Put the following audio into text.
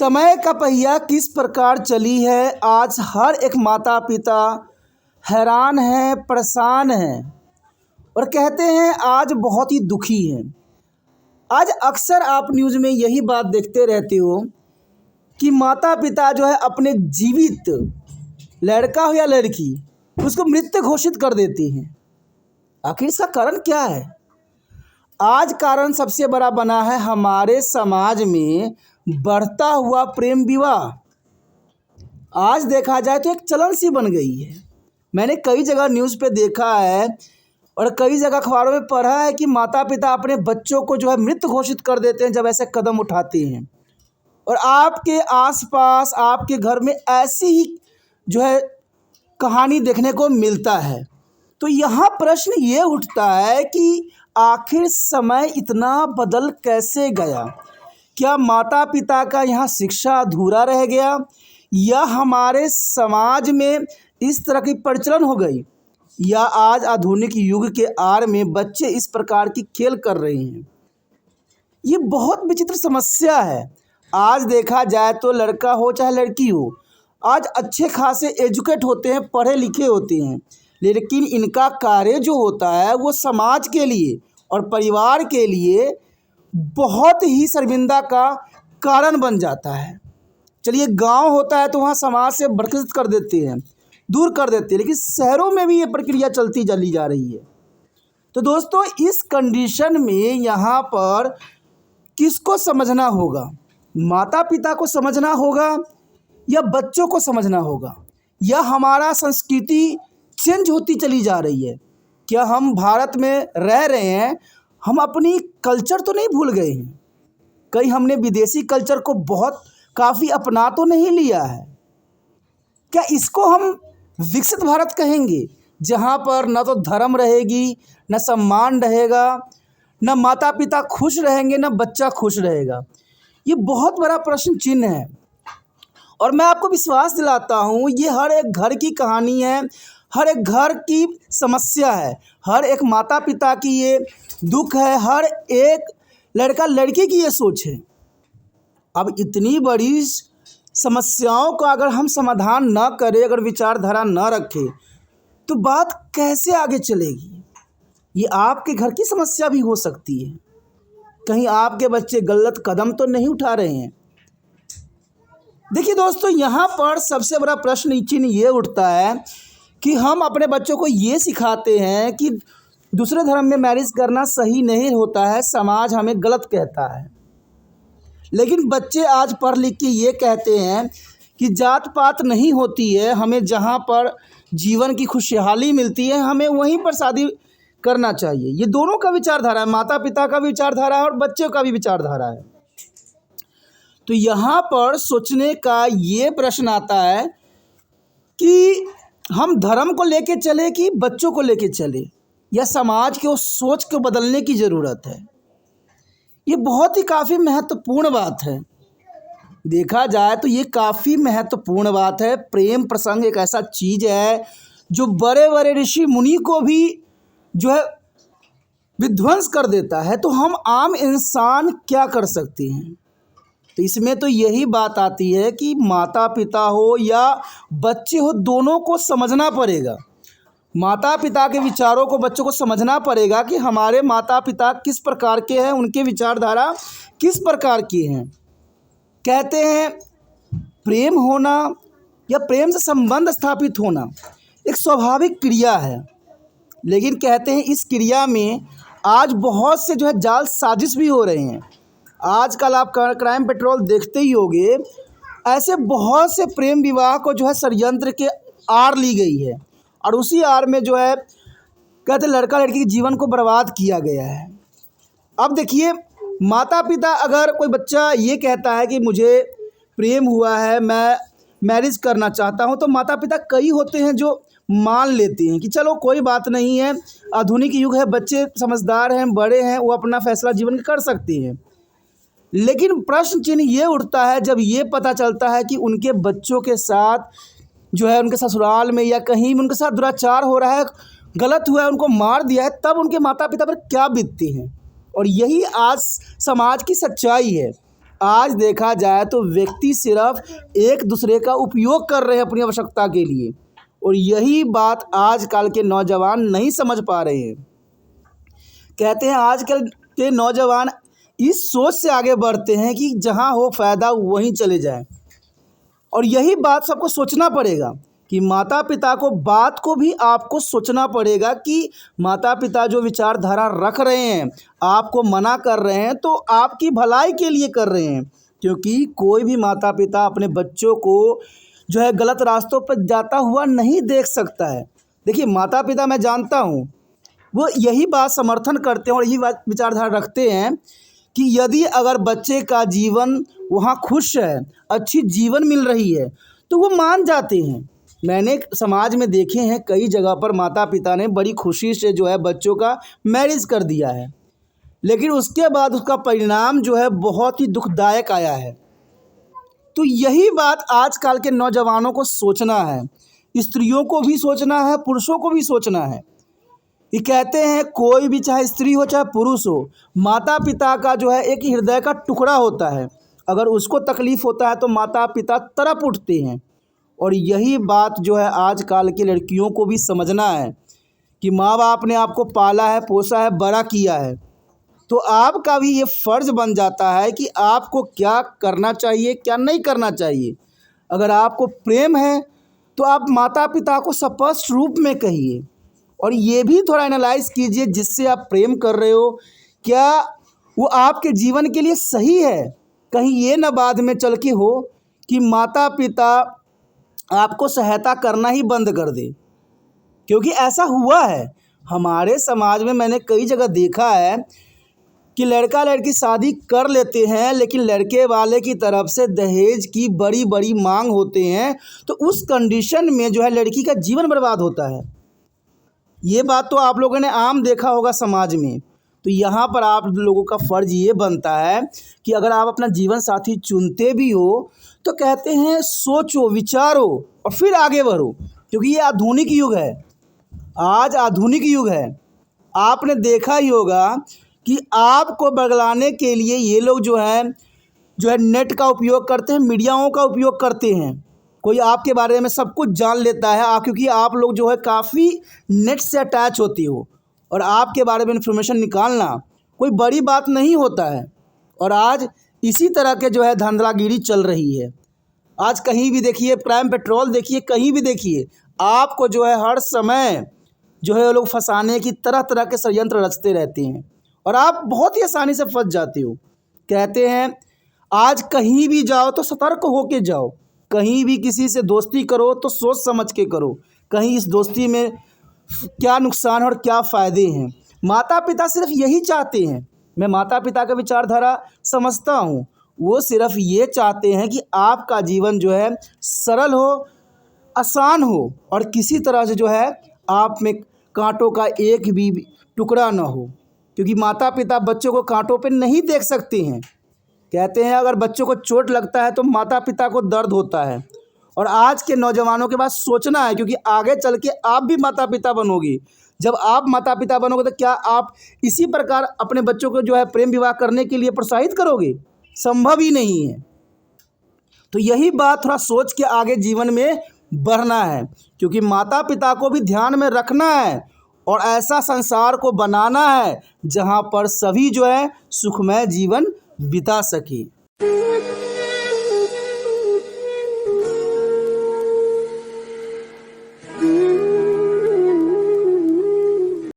समय का पहिया किस प्रकार चली है, आज हर एक माता पिता हैरान है, परेशान है और कहते हैं आज बहुत ही दुखी हैं। आज अक्सर आप न्यूज़ में यही बात देखते रहते हो कि माता पिता जो है अपने जीवित लड़का हो या लड़की उसको मृत घोषित कर देते हैं। आखिर इसका कारण क्या है? आज कारण सबसे बड़ा बना है हमारे समाज में बढ़ता हुआ प्रेम विवाह। आज देखा जाए तो एक चलन सी बन गई है। मैंने कई जगह न्यूज़ पे देखा है और कई जगह अखबारों में पढ़ा है कि माता पिता अपने बच्चों को जो है मृत घोषित कर देते हैं जब ऐसे कदम उठाते हैं। और आपके आसपास आपके घर में ऐसी ही जो है कहानी देखने को मिलता है। तो यहाँ प्रश्न ये उठता है कि आखिर समय इतना बदल कैसे गया? क्या माता पिता का यहाँ शिक्षा अधूरा रह गया या हमारे समाज में इस तरह की प्रचलन हो गई, या आज आधुनिक युग के आड़ में बच्चे इस प्रकार की खेल कर रहे हैं? ये बहुत विचित्र समस्या है। आज देखा जाए तो लड़का हो चाहे लड़की हो, आज अच्छे खासे एजुकेट होते हैं, पढ़े लिखे होते हैं, लेकिन इनका कार्य जो होता है वो समाज के लिए और परिवार के लिए बहुत ही शर्मिंदा का कारण बन जाता है। चलिए गांव होता है तो वहाँ समाज से बरखास्त कर देते हैं, दूर कर देते हैं, लेकिन शहरों में भी ये प्रक्रिया चलती चली जा रही है। तो दोस्तों इस कंडीशन में यहाँ पर किसको समझना होगा? माता पिता को समझना होगा या बच्चों को समझना होगा? या हमारा संस्कृति चेंज होती चली जा रही है? क्या हम भारत में रह रहे हैं, हम अपनी कल्चर तो नहीं भूल गए हैं? कहीं हमने विदेशी कल्चर को काफ़ी अपना तो नहीं लिया है? क्या इसको हम विकसित भारत कहेंगे जहाँ पर न तो धर्म रहेगी, न सम्मान रहेगा, न माता पिता खुश रहेंगे, न बच्चा खुश रहेगा? ये बहुत बड़ा प्रश्न चिन्ह है। और मैं आपको विश्वास दिलाता हूँ ये हर एक घर की कहानी है, हर एक घर की समस्या है, हर एक माता पिता की ये दुख है, हर एक लड़का लड़की की ये सोच है। अब इतनी बड़ी समस्याओं का अगर हम समाधान न करें, अगर विचारधारा न रखें, तो बात कैसे आगे चलेगी? ये आपके घर की समस्या भी हो सकती है। कहीं आपके बच्चे गलत कदम तो नहीं उठा रहे हैं? देखिए दोस्तों, यहाँ पर सबसे बड़ा प्रश्न चिन्ह ये उठता है कि हम अपने बच्चों को ये सिखाते हैं कि दूसरे धर्म में मैरिज करना सही नहीं होता है, समाज हमें गलत कहता है। लेकिन बच्चे आज पढ़ लिख के ये कहते हैं कि जात पात नहीं होती है, हमें जहाँ पर जीवन की खुशहाली मिलती है हमें वहीं पर शादी करना चाहिए। ये दोनों का विचारधारा है, माता पिता का विचारधारा है और बच्चों का भी विचारधारा है। तो यहाँ पर सोचने का ये प्रश्न आता है कि हम धर्म को लेके चले कि बच्चों को लेके चले, या समाज के उस सोच को बदलने की ज़रूरत है? ये बहुत ही काफ़ी महत्वपूर्ण बात है। देखा जाए तो ये काफ़ी महत्वपूर्ण बात है। प्रेम प्रसंग एक ऐसा चीज़ है जो बड़े बड़े ऋषि मुनि को भी जो है विध्वंस कर देता है। तो हम आम इंसान क्या कर सकते हैं? तो इसमें तो यही बात आती है कि माता पिता हो या बच्चे हो, दोनों को समझना पड़ेगा। माता पिता के विचारों को बच्चों को समझना पड़ेगा कि हमारे माता पिता किस प्रकार के हैं, उनके विचारधारा किस प्रकार की हैं। कहते हैं प्रेम होना या प्रेम से संबंध स्थापित होना एक स्वाभाविक क्रिया है, लेकिन कहते हैं इस क्रिया में आज बहुत से जो है जाल साजिश भी हो रहे हैं। आजकल आप क्राइम पेट्रोल देखते ही होंगे, ऐसे बहुत से प्रेम विवाह को जो है षड्यंत्र के आड़ ली गई है और उसी आड़ में जो है कहते लड़का लड़की के जीवन को बर्बाद किया गया है। अब देखिए, माता पिता अगर कोई बच्चा ये कहता है कि मुझे प्रेम हुआ है, मैं मैरिज करना चाहता हूँ, तो माता पिता कई होते हैं जो मान लेते हैं कि चलो कोई बात नहीं है, आधुनिक युग है, बच्चे समझदार हैं, बड़े हैं, वो अपना फैसला जीवन का कर सकते हैं। लेकिन प्रश्न चिन्ह ये उठता है जब ये पता चलता है कि उनके बच्चों के साथ जो है उनके ससुराल में या कहीं उनके साथ दुराचार हो रहा है, गलत हुआ है, उनको मार दिया है, तब उनके माता पिता पर क्या बीतती हैं। और यही आज समाज की सच्चाई है। आज देखा जाए तो व्यक्ति सिर्फ एक दूसरे का उपयोग कर रहे हैं अपनी आवश्यकता के लिए, और यही बात आजकल के नौजवान नहीं समझ पा रहे हैं। कहते हैं आजकल के नौजवान इस सोच से आगे बढ़ते हैं कि जहां हो फ़ायदा वहीं चले जाएं, और यही बात सबको सोचना पड़ेगा कि माता पिता को बात को भी आपको सोचना पड़ेगा कि माता पिता जो विचारधारा रख रहे हैं, आपको मना कर रहे हैं, तो आपकी भलाई के लिए कर रहे हैं। क्योंकि कोई भी माता पिता अपने बच्चों को जो है गलत रास्तों पर जाता हुआ नहीं देख सकता है। देखिए, माता पिता मैं जानता हूँ वो यही बात समर्थन करते हैं और यही बात विचारधारा रखते हैं कि यदि अगर बच्चे का जीवन वहाँ खुश है, अच्छी जीवन मिल रही है, तो वो मान जाते हैं। मैंने समाज में देखे हैं कई जगह पर माता पिता ने बड़ी खुशी से जो है बच्चों का मैरिज कर दिया है, लेकिन उसके बाद उसका परिणाम जो है बहुत ही दुखदायक आया है। तो यही बात आजकल के नौजवानों को सोचना है, स्त्रियों को भी सोचना है, पुरुषों को भी सोचना है। ये कहते हैं कोई भी, चाहे स्त्री हो चाहे पुरुष हो, माता पिता का जो है एक हृदय का टुकड़ा होता है। अगर उसको तकलीफ़ होता है तो माता पिता तड़प उठते हैं। और यही बात जो है आजकल की लड़कियों को भी समझना है कि माँ बाप ने आपको पाला है, पोसा है, बड़ा किया है, तो आपका भी ये फ़र्ज़ बन जाता है कि आपको क्या करना चाहिए, क्या नहीं करना चाहिए। अगर आपको प्रेम है तो आप माता पिता को स्पष्ट रूप में कहिए, और ये भी थोड़ा एनालाइज़ कीजिए जिससे आप प्रेम कर रहे हो, क्या वो आपके जीवन के लिए सही है। कहीं ये ना बाद में चल के हो कि माता पिता आपको सहायता करना ही बंद कर दे, क्योंकि ऐसा हुआ है हमारे समाज में। मैंने कई जगह देखा है कि लड़का लड़की शादी कर लेते हैं, लेकिन लड़के वाले की तरफ से दहेज की बड़ी बड़ी मांग होते हैं, तो उस कंडीशन में जो है लड़की का जीवन बर्बाद होता है। ये बात तो आप लोगों ने आम देखा होगा समाज में। तो यहाँ पर आप लोगों का फ़र्ज़ ये बनता है कि अगर आप अपना जीवन साथी चुनते भी हो तो कहते हैं सोचो, विचारो और फिर आगे बढ़ो, क्योंकि ये आधुनिक युग है। आज आधुनिक युग है। आपने देखा ही होगा कि आपको बगलाने के लिए ये लोग जो है नेट का उपयोग करते हैं, मीडियाओं का उपयोग करते हैं। कोई आपके बारे में सब कुछ जान लेता है, क्योंकि आप लोग जो है काफ़ी नेट से अटैच होती हो, और आपके बारे में इन्फॉर्मेशन निकालना कोई बड़ी बात नहीं होता है। और आज इसी तरह के जो है धांधलागिरी चल रही है। आज कहीं भी देखिए, प्राइम पेट्रोल देखिए, कहीं भी देखिए, आपको जो है हर समय जो है वो लोग फंसाने की तरह तरह के षड्यंत्र रचते रहते हैं, और आप बहुत ही आसानी से फंस जाते हो। कहते हैं आज कहीं भी जाओ तो सतर्क होके जाओ, कहीं भी किसी से दोस्ती करो तो सोच समझ के करो, कहीं इस दोस्ती में क्या नुकसान और क्या फ़ायदे हैं। माता पिता सिर्फ यही चाहते हैं, मैं माता पिता का विचारधारा समझता हूँ, वो सिर्फ ये चाहते हैं कि आपका जीवन जो है सरल हो, आसान हो, और किसी तरह से जो है आप में कांटों का एक भी टुकड़ा ना हो, क्योंकि माता पिता बच्चों को कांटों पे नहीं देख सकते हैं। कहते हैं अगर बच्चों को चोट लगता है तो माता पिता को दर्द होता है। और आज के नौजवानों के पास सोचना है, क्योंकि आगे चल के आप भी माता पिता बनोगे। जब आप माता पिता बनोगे तो क्या आप इसी प्रकार अपने बच्चों को जो है प्रेम विवाह करने के लिए प्रोत्साहित करोगे? संभव ही नहीं है। तो यही बात थोड़ा सोच के आगे जीवन में बढ़ना है, क्योंकि माता पिता को भी ध्यान में रखना है, और ऐसा संसार को बनाना है जहाँ पर सभी जो है सुखमय जीवन बिता सके।